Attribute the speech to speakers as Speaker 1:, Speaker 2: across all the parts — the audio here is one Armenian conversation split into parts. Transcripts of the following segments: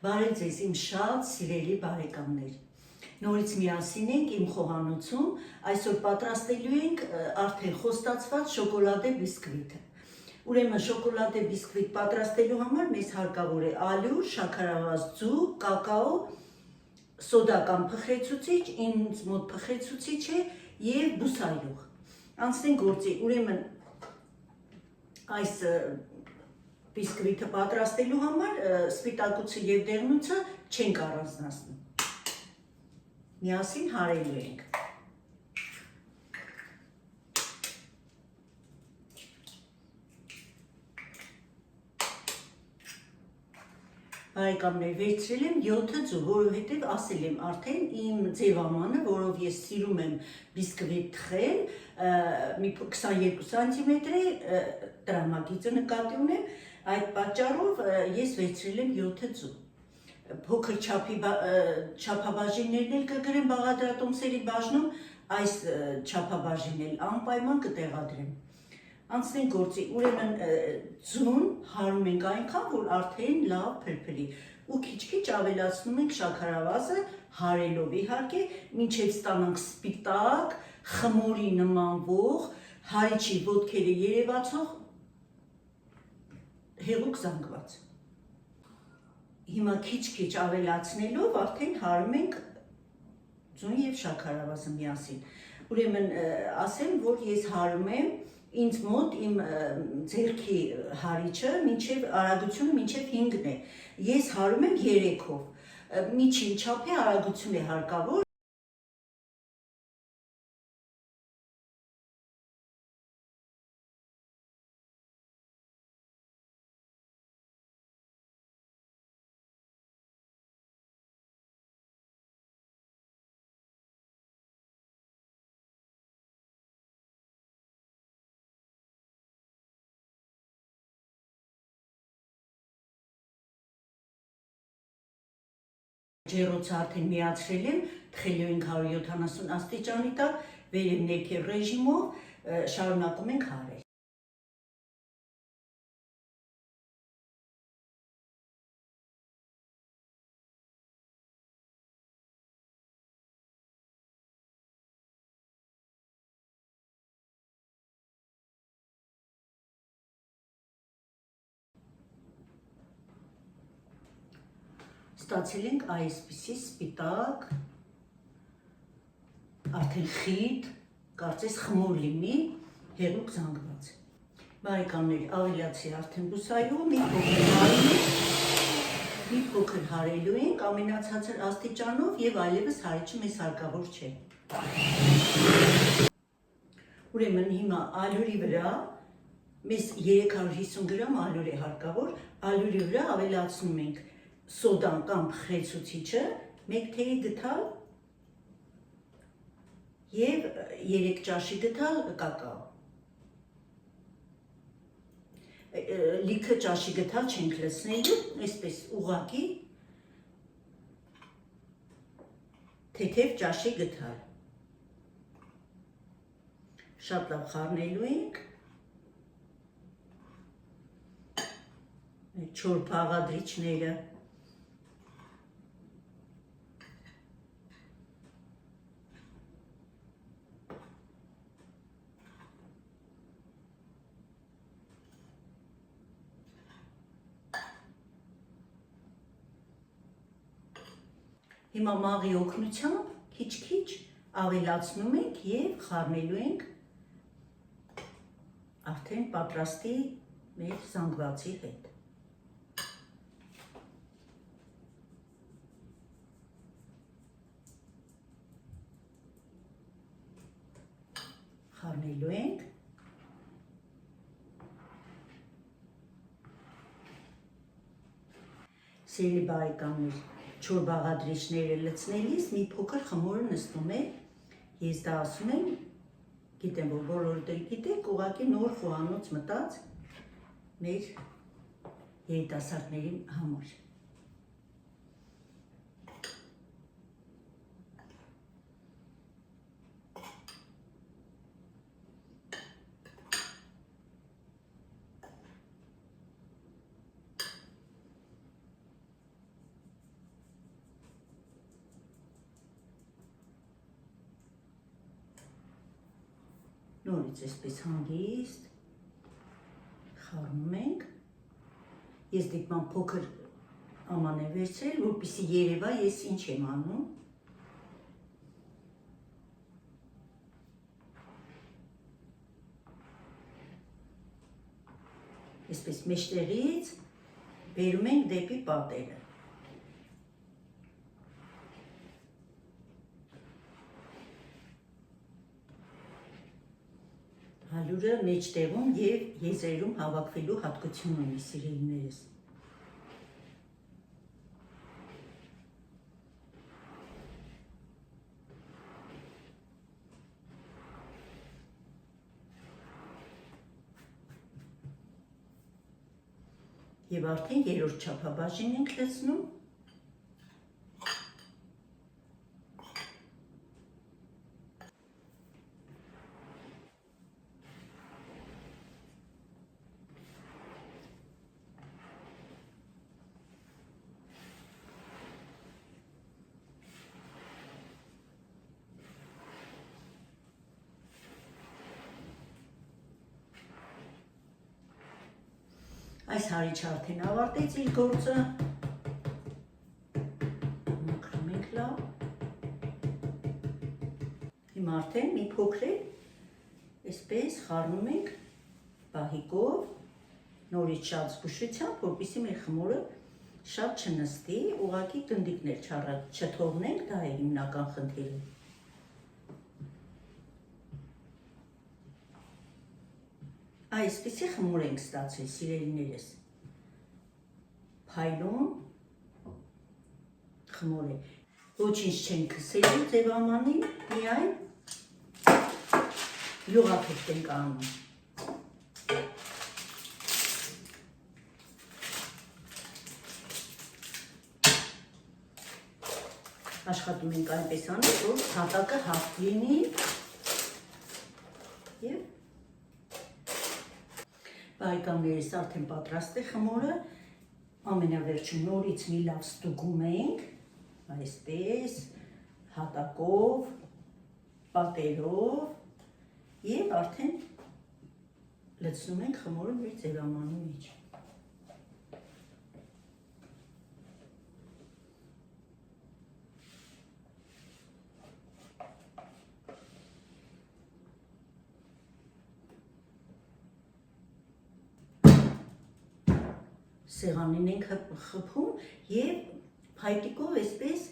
Speaker 1: Բարև ձեզ իմ շատ սիրելի բարեկամներ, նորից միասին ենք իմ խոհանոցում, այսօր պատրաստելու ենք արդեն խոստացված շոկոլադե բիսկվիթը։ Ուրեմն շոկոլադե բիսկվիթ պատրաստելու համար մեզ հարկավոր է ալյուր, շաքարավազ ձու, կակաո, սոդա կամ փխրեցուցիչ, ինձ մոտ փխրեցուցիչ է եւ բուսայուղ։ Անցնենք գործի, ուրեմն այս բիսկվիթը պատրաստելու համար սպիտակուցը եւ դեղնուցը չենք առանձնացնում։ Միասին հարելու ենք։ Բարեկամներ, վերցրել եմ 7 ձու, որովհետև ասել եմ արդեն իմ ձևամանը, որով ես սիրում եմ բիսկվիթ թխել, մի 22 սանտիմետր է, տրամագիծը նկատի ունեմ, այդ պատճառով ես վերցրել եմ 7 ձու։ Փոքր չափաբաժիններն էլ կգրեմ բաղադրատոմսերի բաժնում, այս չափաբաժինն էլ անպայման կտեղադրեմ։ Անցնենք գործի, ուրեմն ձուն հարում ենք այնքան, որ արդեն լավ փլփլի ու քիչ-քիչ ավելացնում ենք շաքարավազը, հարելով իհարկե, մինչև ստանանք սպիտակ, խմորի նմանվող, հարիչի ոտքերը երևացող հեղուկ զանգված։ Հիմա քիչ-քիչ ավելացնելով արդեն հարում ենք ձուն եւ շաքարավազը միասին։ Ուրեմն ասեմ, որ ես հարում եմ ինձ մոտ իմ ձեռքի հարիչը արագությունը մինչև 5-ն է։ Ես հարում եմ 3-ով։ Միջին չափի արագություն է հարկավոր։ Ջեռոցը արդեն միացրել եմ, թխելու ենք 170 աստիճանի տակ, վերև ներքև ռեժիմով շարունակում ենք հարել։ Ստացել ենք այսպիսի սպիտակ, արդեն խիտ, կարծես խմոր լինի, հեղուկ զանգված։ Բարեկամներ, ավելացի արդեն բուսայուղ, մի փոքր հարելու ենք ամենացածր աստիճանով եւ այլևս հարիչը մեզ հարկավոր չէ։ Ուրեմն հիմա ալյուրի վրա մեզ 350 գրամ ալյուր է հարկավոր, ալյուրի վրա ավելացնում ենք սոդան կամ փխրեցուցիչը, 1 թեյի գթալ եւ 3 ճաշի գթալ կակաո։ Լիքը ճաշի գթալ չենք լցնելու, այսպես ուղղակի թեթև ճաշի գթալ։ Շատ լավ խառնելու ենք։ Չոր բաղադրիչները հիմա մաղի օգնությամբ քիչ-քիչ ավելացնում ենք եւ խառնելու ենք արդեն պատրաստի մեր զանգվածի հետ։ Խառնելու ենք։ Սիրելի բարեկամներ, չոր բաղադրիչները լցնելիս մի փոքր խմորը նստում է, ես դա ասում եմ, գիտեմ, որ բոլորը գիտեք, ուղղակի նոր խոհանոց մտած մեր երիտասարդների համար։ Նորից այսպես հանգիստ խառնում ենք։ Ես դիտմամբ փոքր աման եմ վերցրել, որպեսզի երևա ես ինչ եմ անում։ Այսպես մեջտեղից բերում ենք դեպի պատերը։ Հալուրը մեջտեղում եւ եզրերում հավաքվելու հատկություն ունի, սիրելիներս։ Եվ արդեն երրորդ չափաբաժին ենք լցնում։ Այս հարիչը արդեն ավարտեց իր գործը, մաքրում ենք լավ, հիմա արդեն մի փոքր այսպես խառնում ենք բահիկով, նորից շատ զգուշությամբ, որպեսզի մեր խմորը շատ չնստի, ուղղակի գնդիկներ չթողնենք, դա է հիմնական խնդիրը։ Այսպիսի խմոր ենք ստացել, սիրելիներս, փայլուն խմոր է, ոչինչ չենք քսելու ձևամանին, միայն յուղափետ ենք անում։ Աշխատում ենք այնպես անել, որ հատակը հապ լինի և Բարեկամներս արդեն պատրաստ է խմորը, ամենավերջում նորից մի լավ ստուգում ենք, այսպես, հատակով, պատերով և արդեն լցնում ենք խմորը մեր ձևամանի մեջ։ Սեղանին ենք խփում և փայտիկով այսպես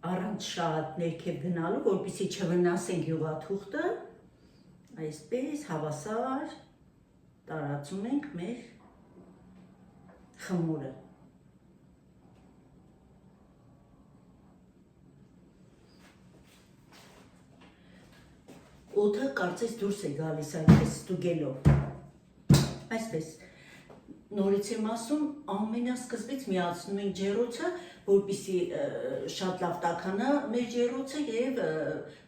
Speaker 1: առանց շատ ներքև գնալու, որպեսզի չվնասենք յուղաթուղթը, այսպես հավասար տարածում ենք մեր խմորը։ Օդը կարծես դուրս է գալիս այդպես ստուգելով, այսպես։ Նորից եմ ասում, ամենասկզբից միացնում ենք ջեռոցը, որպեսզի շատ լավ տաքանա մեր ջեռոցը եւ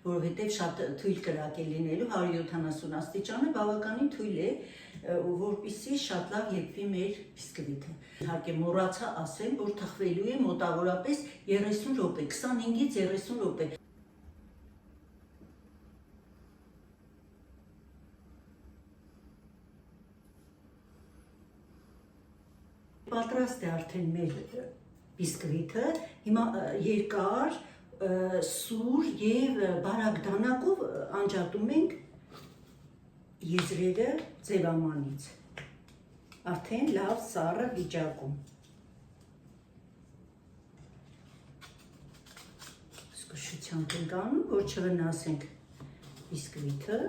Speaker 1: որովհետեւ շատ թույլ կրակ է լինելու 170 աստիճանը բավականին թույլ է որպեսզի շատ լավ եփվի մեր բիսկվիթը։ Իհարկե մոռացա ասեմ, որ թխվելու է մոտավորապես 30 րոպե, 25-ից 30 րոպե։ Պատրաստ է արդեն մեր բիսկվիթը, հիմա երկար, սուր եւ բարակ դանակով անջատում ենք եզրերը ձևամանից, արդեն լավ սառը վիճակում։ Զգուշությամբ ենք անում, որ չվնասենք բիսկվիթը։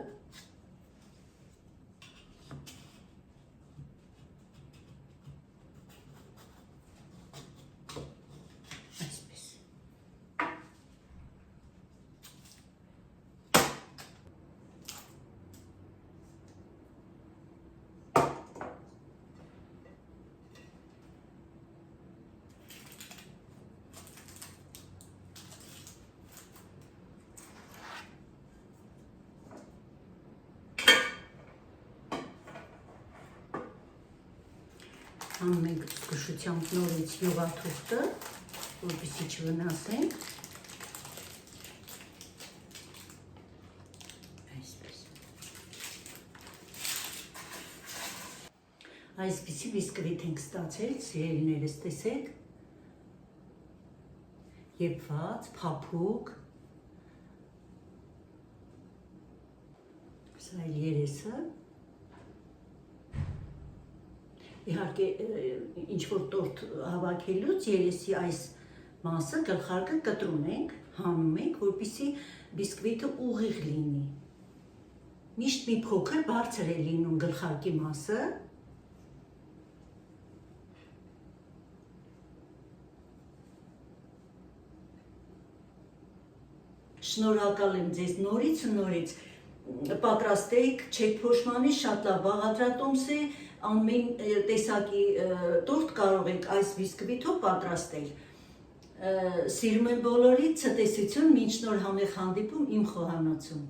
Speaker 1: Անում ենք զգուշությամբ նորից յուղաթուղթը, որպեսզի չվնասենք։ Այսպես։ Այսպիսի բիսկվիթ ենք ստացել, սիրելիներս, տեսեք։ Եփված, փափուկ։ Սա էլ երեսը։ Իհարկե, ինչ-որ տորտ հավաքելուց երեսի այս մասը գլխարկը կտրում ենք, հանում ենք, որպեսզի բիսկվիթը ուղիղ լինի։ Միշտ մի փոքր բարձր է լինում գլխարկի մասը։ Շնորհակալ եմ ձեզ նորից պատրաստեք, չեք փոշմանի, շատ լավ բաղադրատոմս է, ամեն տեսակի տորտ կարող եք այս բիսկվիթով պատրաստել։ Սիրում եմ բոլորիդ, ցտեսություն, մինչ նոր համեղ հանդիպում իմ խոհանոցում։